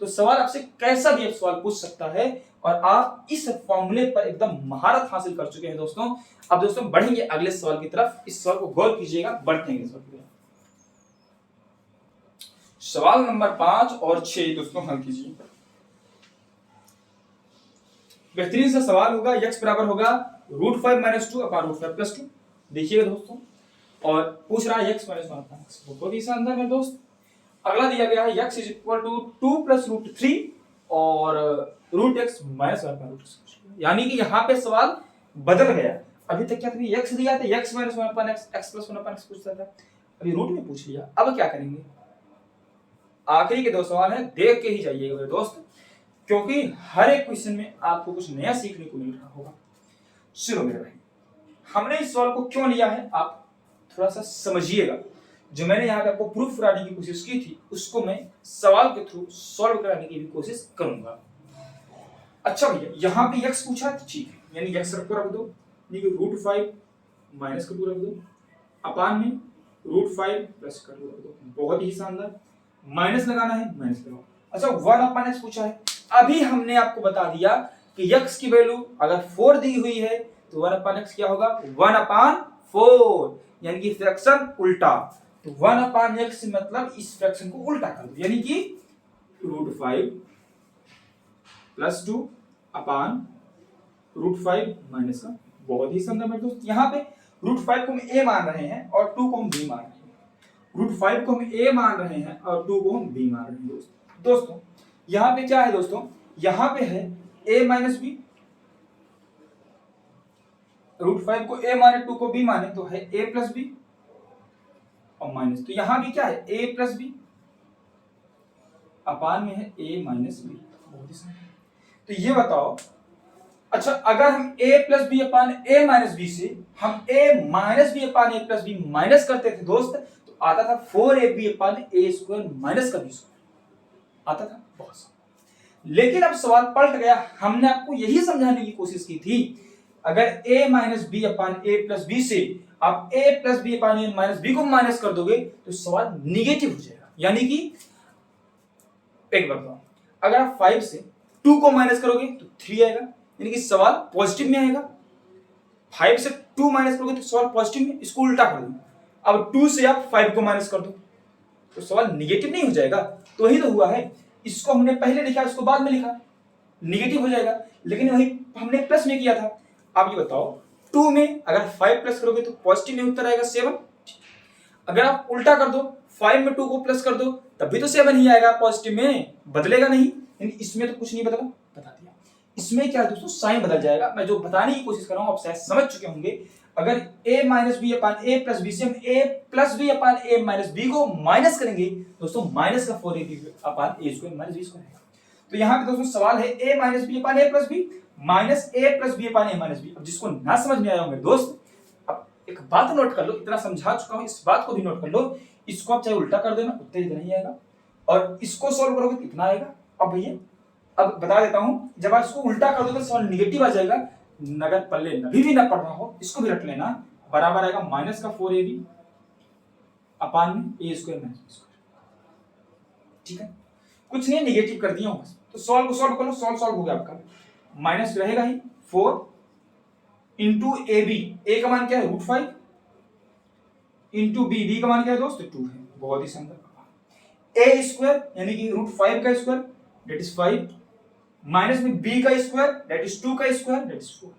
तो सवाल आपसे कैसा भी सवाल पूछ सकता है और आप इस फॉर्मूले पर एकदम महारत हासिल कर चुके हैं दोस्तों। अब दोस्तों बढ़ेंगे अगले सवाल की तरफ, इस सवाल को गौर कीजिएगा, बढ़ते हैं सवाल की तरफ। सवाल नंबर 5 और 6 दोस्तों हल कीजिए। बेहतरीन सा सवाल होगा, x बराबर होगा √5 - 2 अपान √5 + 2। देखिएगा दोस्तों, और पूछ रहा है x - 1 अपान x, बहुत ही शानदार है दोस्त। अगला दिया गया है x = 2 + √3 और √x - 1 अपान √x, यानी कि यहाँ पे सवाल बदल गया। अभी तक क्या था, x दिया था, x - 1 अपान x, x + 1 अपान x पूछता था, अभी रूट में पूछ लिया। अब क्या करेंगे, आखिरी के 2 सवाल हैं, देख के ही जाइएगा मेरे दोस्त, क्योंकि हर एक क्वेश्चन में आपको कुछ नया सीखने को मिल रहा होगा। चलो मेरे भाई, हमने इस सवाल को क्यों लिया है आप थोड़ा सा समझिएगा। जो मैंने यहाँ पे आपको प्रूफ कराने की कोशिश की थी, उसको मैं सवाल के थ्रू सॉल्व कराने की भी कोशिश करूंगा। अच्छा भैया, यहाँ पे x पूछा तो ठीक है, यानी x को रख दो, √5 माइनस का 2 रख दो, अपान में √5 प्लस का 2 रख दो, बहुत ही शानदार। माइनस लगाना है, माइनस लगाओ। अच्छा 1 अपान x पूछा है, अभी हमने आपको बता दिया कि x की वैल्यू अगर 4 दी हुई है तो 1 अपान x क्या होगा 1 अपान 4, यानी कि फ्रैक्शन उल्टा। तो 1 अपान x मतलब इस फ्रैक्शन को उल्टा कर दो, यानी कि √5 + 2 अपान √5 माइनस का, बहुत ही शानदार मेरे दोस्त। यहाँ पे √5 को हम a मान रहे हैं और 2 को हम b मान रहे हैं, √5 को हम a मान रहे हैं और 2 को हम b मान रहे हैं दोस्तों। यहाँ पे क्या है दोस्तों, यहाँ पे है a - b, √5 को a माने 2 को b माने तो है a + b और माइनस, तो यहाँ भी क्या है a + b अपान में है a - b, बहुत ही सही। तो ये बताओ, अच्छा अगर हम a + b upon a - b से हम a - b upon a + b minus करते थे दोस्त, तो आता था 4ab अपान a² माइनस का b² आता था, बहुत सही। लेकिन अब सवाल पलट गया, हमने आपको यही समझाने की कोशिश की थी, अगर a - b upon a + b से आप a + b upon a - b को माइनस कर दोगे तो सवाल निगेटिव हो जाएगा। यानी कि एक बात बताओ, अगर आप 5 से 2 को माइनस करोगे तो 3 आएगा, यानी कि सवाल पॉजिटिव में आएगा। 5 से 2 माइनस करोगे तो सवाल पॉजिटिव में, इसको उल्टा कर दो। अब 2 से आप 5 को माइनस कर दो तो सवाल निगेटिव नहीं हो जाएगा, तो वही तो हुआ है। इसको हमने पहले लिखा, इसको बाद में लिखा, निगेटिव हो जाएगा, लेकिन वही हमने प्लस में किया था। अब ये बताओ, 2 में अगर 5 प्लस करोगे तो पॉजिटिव में उत्तर आएगा 7। अगर आप उल्टा कर दो, 5 में 2 को प्लस कर दो तब भी तो 7 ही आएगा, पॉजिटिव में बदलेगा नहीं। यानी इसमें तो कुछ नहीं बदला, बता दिया। इसमें क्या है दोस्तों, साइन बदल जाएगा। मैं जो बताने की कोशिश कर रहा हूं आप शायद समझ चुके होंगे। अगर a - b upon a + b से हम a + b upon a - b को माइनस करेंगे दोस्तों, माइनस का 4ab अपान a² - b² आएगा। तो यहाँ पे दोस्तों सवाल है a - b upon a + b minus a + b upon a - b। अब जिसको ना समझ में आया होंगे दोस्त, अब एक बात नोट कर लो, इतना समझा चुका हूं, इस बात को भी नोट कर लो, इसको आप चाहे उल्टा कर देना, उत्तर इतना ही आएगा, और इसको सॉल्व करोगे तो कितना आएगा। अब भैया अब बता देता हूं, जब आप इसको उल्टा कर दोगे तो सवाल निगेटिव आ जाएगा। नगर पल्ले नभी भी ना पढ़ रहा हो, इसको भी रख लेना, बराबर आएगा माइनस का 4ab अपान में a² - b²। ठीक है, कुछ नहीं, निगेटिव कर दिया हूं बस। तो सॉल्व को सॉल्व कर लो, सॉल्व हो गया आपका, माइनस रहेगा ही 4 इंटू ab, a का मान क्या है √5 इंटू b का मान क्या है दोस्त 2 है, बहुत ही शानदार। a² यानी कि √5 का स्क्वायर दैट इज 5 माइनस में b का स्क्वायर दैट इज 2 का स्क्वायर दैट इज 4,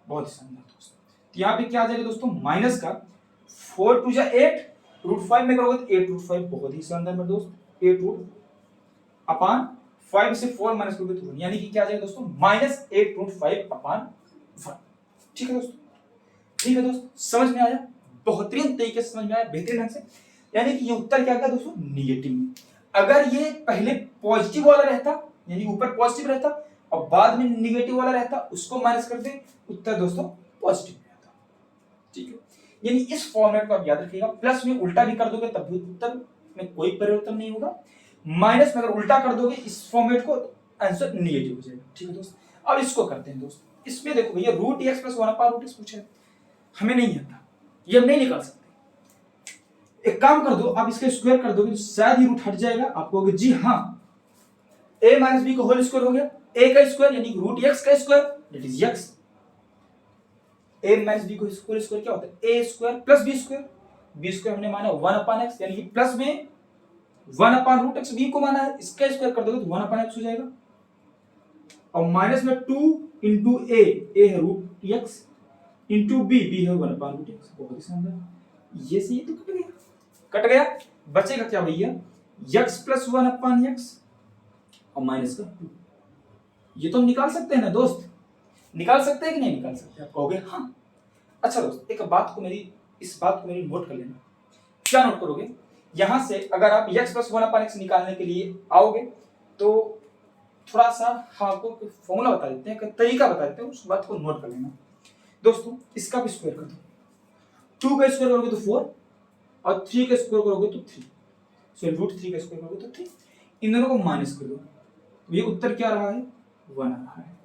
बहुत ही शानदार दोस्त। तो यहाँ पे क्या आ जाएगा दोस्तों, माइनस का 4 2 8, √5 में करोगे तो 8 √5, बहुत ही शानदार मेरे दोस्त, 8 रूट अपान 5 से 4 माइनस करोगे तो 1, यानी कि क्या आ जाएगा दोस्तों -8.5/1। ठीक है दोस्तों, ठीक है दोस्तों, समझ में आया? बेहतरीन तरीके से समझ में आया, बेहतरीन ढंग से। यानी कि ये उत्तर क्या था दोस्तों, नेगेटिव में। अगर ये पहले पॉजिटिव वाला रहता, यानी ऊपर पॉजिटिव रहता और बाद में नेगेटिव वाला रहता, उसको माइनस कर दे, उत्तर दोस्तों पॉजिटिव में आता। ठीक है, यानी इस फॉर्मेट को आप याद रखिएगा। प्लस में उल्टा भी कर दोगे तब भी उत्तर में कोई परिवर्तन नहीं होगा, माइनस में अगर उल्टा कर दोगे इस फॉर्मेट को, आंसर नेगेटिव हो जाएगा। ठीक है दोस्तों, अब इसको करते हैं दोस्तों। इसमें देखो भैया √x + 1/√x पूछा है, हमें नहीं आता, ये हम नहीं निकाल सकते। एक काम कर दो, आप इसका स्क्वायर कर दोगे तो शायद ये रूट हट जाएगा। आप कहोगे जी हाँ, a - b का होल स्क्वायर हो गया, a का स्क्वायर यानी √x का square that is x। a - b को होल स्क्वायर क्या होता है, a square + b square. b square हमने माना 1/x, यानी कि प्लस में 1/√x b को माना है, इसका स्क्वायर कर दोगे तो 1/x हो जाएगा। और माइनस में 2 × a है √x × b है 1/√x। बहुत ही शानदार, ये से ये तो कट गया, बचेगा क्या भैया, x + 1/x और माइनस का 2। ये तो हम निकाल सकते हैं ना दोस्त, निकाल सकते हैं कि नहीं निकाल सकते? आप कहोगे हाँ। अच्छा दोस्त, एक बात को इस बात को मेरी नोट कर लेना। क्या नोट करोगे, यहां से अगर आप x + 1/x निकालने के लिए आओगे तो थोड़ा सा हाँ आपको फॉर्मूला बता देते हैं, तरीका बता देते हैं, उस बात को नोट कर लेना दोस्तों। इसका भी स्क्वायर कर दो, 2 का स्क्वायर करोगे तो 4 और 3 का स्क्वायर करोगे तो 3, सो √3 का स्क्वायर करोगे तो 3। इन दोनों को माइनस कर दो, ये उत्तर क्या रहा है, 1 आ रहा है।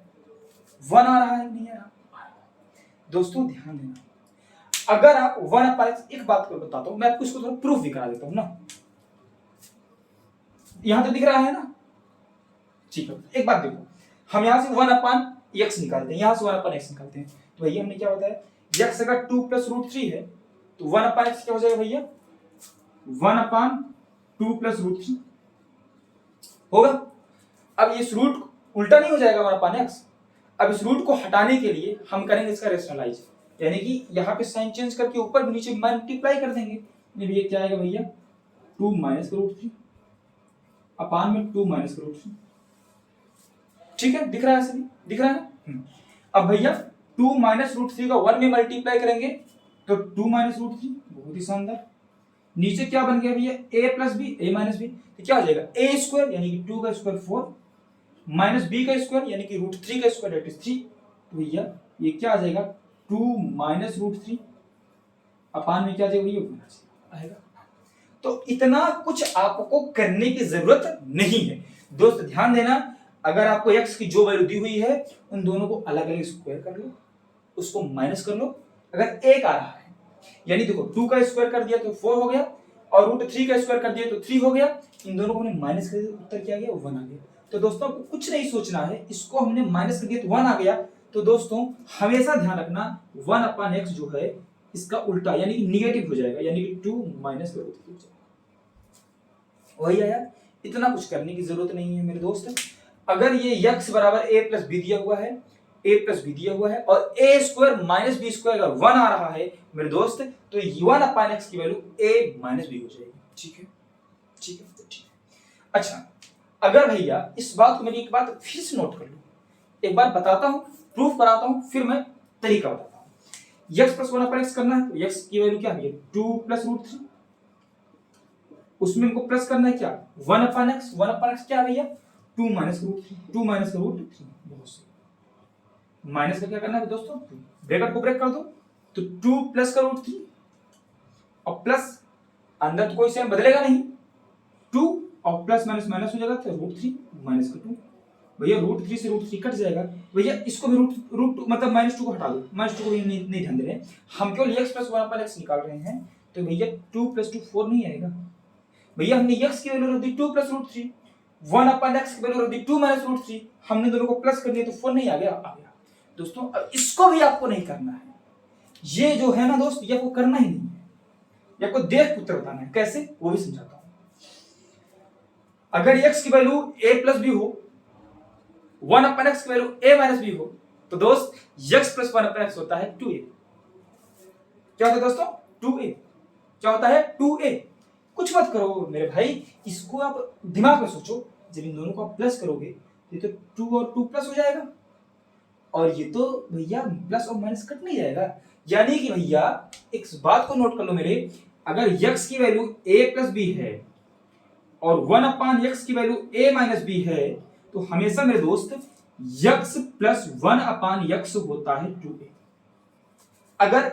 1 आ रहा है, नहीं आ रहा? दोस्तों ध्यान देना, अगर आप 1/x, एक बात को बताता हूं मैं आपको, इसको थोड़ा प्रूफ भी करा देता हूं ना। यहां तो दिख रहा है ना, ठीक है। एक बात देखो, हम यहां से 1/x निकालते हैं, यहां से 1/x निकालते हैं, तो भैया हमने क्या बताया, x अगर 2 + √3 है तो 1/x क्या हो जाएगा भैया, 1/2 + √3 होगा। अब इस रूट उल्टा नहीं हो जाएगा 1/x। अब इस रूट को हटाने के लिए हम करेंगे इसका रेशनलाइज, यानी कि यहाँ पे साइन चेंज करके ऊपर भी नीचे मल्टीप्लाई कर देंगे। ये क्या आएगा भैया, 2 - √3 अपान में 2 - √3। ठीक है, दिख रहा है सभी, दिख रहा है ना? अब भैया 2 - √3 का 1 में मल्टीप्लाई करेंगे तो 2 - √3, बहुत ही शानदार। नीचे क्या बन गया भैया, a + b, a - b, तो क्या हो जाएगा, a स्क्वायर यानी कि 2 का स्क्वायर 4 माइनस b का स्क्वायर यानी कि √3 का स्क्वायर दैट इज 3। तो भैया ये क्या आ जाएगा, 2 - √3 अपान में क्या आ जाएगा, ये आएगा। तो इतना कुछ आपको करने की जरूरत नहीं है दोस्त, ध्यान देना। अगर आपको x की जो वैल्यू दी हुई है उन दोनों को अलग अलग स्क्वायर कर लो, उसको माइनस कर लो। अगर 1 आ रहा है यानी देखो 2 का स्क्वायर कर दिया तो 4 हो गया और √3 का स्क्वायर कर दिया तो 3 हो गया। इन दोनों को हमने माइनस कर दिया, उत्तर क्या आ गया, 1 आ गया। तो दोस्तों आपको कुछ नहीं सोचना है, इसको हमने माइनस कर दिया तो 1 आ गया। तो दोस्तों हमेशा ध्यान रखना 1/x जो है इसका उल्टा यानी कि निगेटिव हो जाएगा, यानी कि 2 - √3 हो जाएगा। वही आया, इतना कुछ करने की जरूरत नहीं है मेरे दोस्त। अगर ये x बराबर a + b दिया हुआ है, a + b दिया हुआ है और a स्क्वायर - b स्क्वायर अगर 1 आ रहा है मेरे दोस्त, तो 1/x की वैल्यू a - b हो जाएगी। ठीक है, ठीक है, ठीक है। अच्छा, अगर भैया इस बात को मेरी एक बात फिर से नोट कर लो, एक बार बताता हूं, प्रूफ कराता हूं, फिर मैं तरीका बताता हूं। x + 1/x करना है तो x की वैल्यू क्या है, 2 + √3, उसमें हमको प्लस करना है क्या, 1/x। 1/x क्या है भैया, 2 - √3, 2 - √3, बहुत सही। माइनस का क्या करना है दोस्तों, ब्रैकेट को ब्रेक कर दो तो 2 + का √3 और प्लस अंदर तो कोई सेम बदलेगा नहीं, 2 और प्लस माइनस माइनस हो जाएगा तो √3 माइनस का 2। भैया √3 से √3 कट जाएगा, भैया इसको भी रूट मतलब -2 को हटा दो, -2 को भी नहीं ध्यान दे रहे, हम केवल x + 1/x निकाल रहे हैं। तो भैया 2 + 2 4 नहीं आएगा। भैया हमने x की वैल्यू रख दी 2 + √3, 1/x की वैल्यू रख दी 2 - √3, हमने दोनों को प्लस कर दिया तो 4 नहीं आ गया, आ गया। दोस्तों अब इसको भी आपको नहीं करना है, ये जो है ना दोस्त, ये आपको करना ही नहीं है, ये आपको देख उत्तर बताना है। कैसे, वो भी समझाता हूं। अगर x की वैल्यू a + b हो, 1/x की वैल्यू a - b हो, तो दोस्त x + 1/x होता है 2a। क्या होता है दोस्तों, 2a। क्या होता है, 2a। कुछ मत करो मेरे भाई, इसको आप दिमाग में सोचो, जब इन दोनों को आप प्लस करोगे तो ये तो 2 और 2 प्लस हो जाएगा, और ये तो भैया प्लस और माइनस कट नहीं जाएगा। यानी कि भैया एक बात को नोट कर लो मेरे, अगर x की वैल्यू a प्लस बी है और 1/x की वैल्यू a माइनस बी है, तो हमेशा मेरे दोस्त x प्लस 1/x होता है 2a। अगर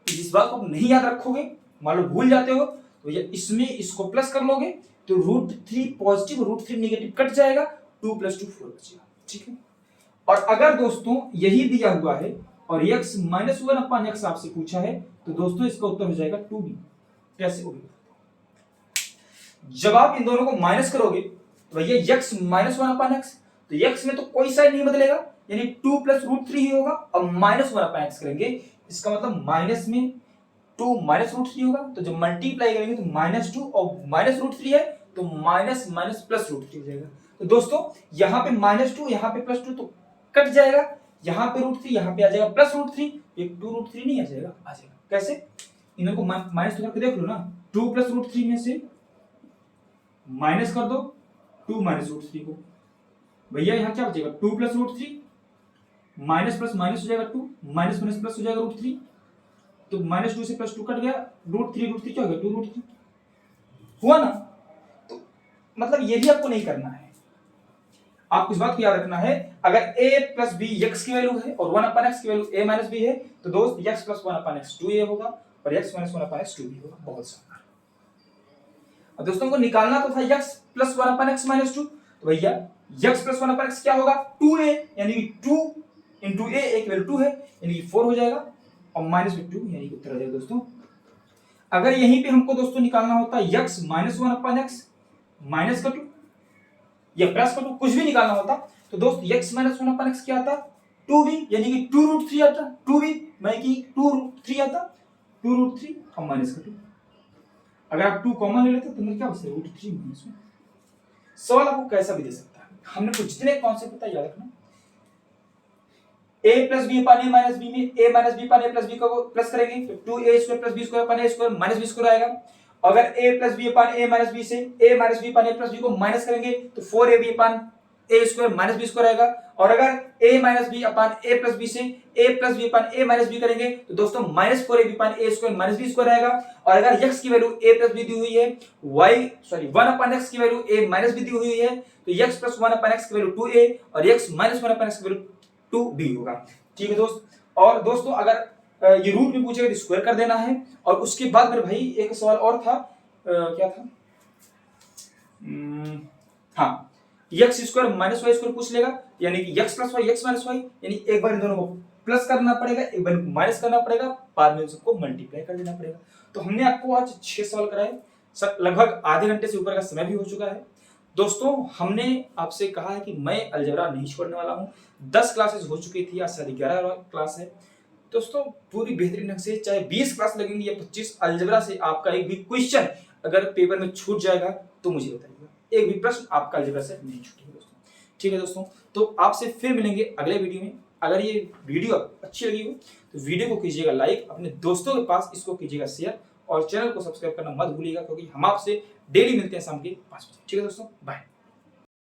इस बात को नहीं याद रखोगे, मान लो भूल जाते हो, तो ये इसमें इसको प्लस कर लोगे तो √3 पॉजिटिव √3 नेगेटिव कट जाएगा, 2 + 2 4 बचेगा। ठीक है। और अगर दोस्तों यही दिया हुआ है और x - 1/x आपसे पूछा है, तो दोस्तों इसका उत्तर हो जाएगा 2b। कैसे होगा? जब आप इन दोनों को माइनस करोगे तो भैया x - 1/x, तो x में तो कोई साइन नहीं बदलेगा, यानी 2 + √3 ही होगा, और -1/x करेंगे, इसका मतलब माइनस में 2 -√3 होगा, तो जब मल्टीप्लाई करेंगे तो -2 और -√3 है तो माइनस प्लस √3 हो जाएगा। तो दोस्तों यहाँ पे -2 यहाँ पे +2 तो कट जाएगा, यहाँ पे √3 यहाँ पे आ जाएगा +√3, ये 2√3 नहीं आ जाएगा, आ जाएगा। कैसे? इन्हों को माइनस करके देख लो ना, 2 + √3 में से माइनस कर दो 2 - √3 को, भैया यहाँ क्या बचेगा 2 + √3, माइनस प्लस माइनस हो जाएगा 2, माइनस प्लस हो जाएगा √3, तो -2 से +2 कट गया, √3 क्या हो गया 2√3 हुआ ना। तो मतलब ये भी आपको नहीं करना है, आपको इस बात को याद रखना है, अगर a + b x की वैल्यू है और 1/x की वैल्यू a - b है, तो दोस्त x + 1/x 2a होगा और x - 1/x 2b होगा। बहुत शानदार। अब दोस्तों को निकालना तो था x + 1/x - 2, तो भैया x + 1/x क्या होगा 2a, यानी कि 2 × a, एक वैल्यू 2 है यानी कि 4 हो जाएगा, और -2 यानी कि उत्तर आ जाएगा। दोस्तों अगर यहीं पे हमको दोस्तों निकालना होता x - 1/x माइनस का 2 या प्लस का 2, कुछ भी निकालना होता, तो दोस्त x - 1/x क्या आता 2b, यानी कि 2√3 आता, 2b मैं कि 2√3 आता, 2√3 और माइनस का 2। अगर आप 2 कॉमन ले लेते तो अंदर क्या बचेगा √3 - 1। सवाल आपको कैसा भी दे सकता है, हमने कुछ जितने कॉन्सेप्ट बताया याद रखना। a + b upon a - b में a - b upon a + b को प्लस करेंगे तो 2a² + b² अपान a² -b² आएगा। अगर a + b upon a - b से a - b upon a + b को माइनस करेंगे तो 4ab अपान a² -b² आएगा। और अगर a - b upon a + b से a + b upon a - b करेंगे तो दोस्तों -4ab अपान a² -b² आएगा। और अगर x की वैल्यू a + b दी हुई है, 1/x की वैल्यू a - b दी हुई है, तो x + 1/x की वैल्यू 2a और x - 1/x की वैल्यू 2b होगा। ठीक है दोस्त। और दोस्तों अगर ये रूट में पूछेगा तो स्क्वायर कर देना है। और उसके बाद मेरे भाई एक सवाल और था, क्या था, हाँ, x² - y² पूछ लेगा, यानी कि x + y x - y, यानी एक बार इन दोनों को प्लस करना पड़ेगा, एक बार माइनस करना पड़ेगा, बाद में सबको मल्टीप्लाई कर देना पड़ेगा। तो हमने आपको आज 6 सवाल कराए, सर लगभग आधे घंटे से ऊपर का समय भी हो चुका है। दोस्तों हमने आपसे कहा है कि मैं अलजेब्रा नहीं छोड़ने वाला हूँ। 10 क्लासेस हो चुकी थी, आज सारी 11 क्लास है। दोस्तों पूरी बेहतरीन ढंग से, चाहे 20 क्लास लगेंगी या 25, अलजेब्रा से आपका एक भी क्वेश्चन अगर पेपर में छूट जाएगा तो मुझे बताइएगा, एक भी प्रश्न आपका अलजेब्रा से नहीं छूटेगा दोस्तों। ठीक है दोस्तों, तो आपसे फिर मिलेंगे अगले वीडियो में। अगर ये वीडियो अच्छी लगी हो तो वीडियो को कीजिएगा लाइक, अपने दोस्तों के पास इसको कीजिएगा शेयर, और चैनल को सब्सक्राइब करना मत भूलिएगा, क्योंकि हम आपसे डेली मिलते हैं शाम के 5 बजे। ठीक है दोस्तों, बाय।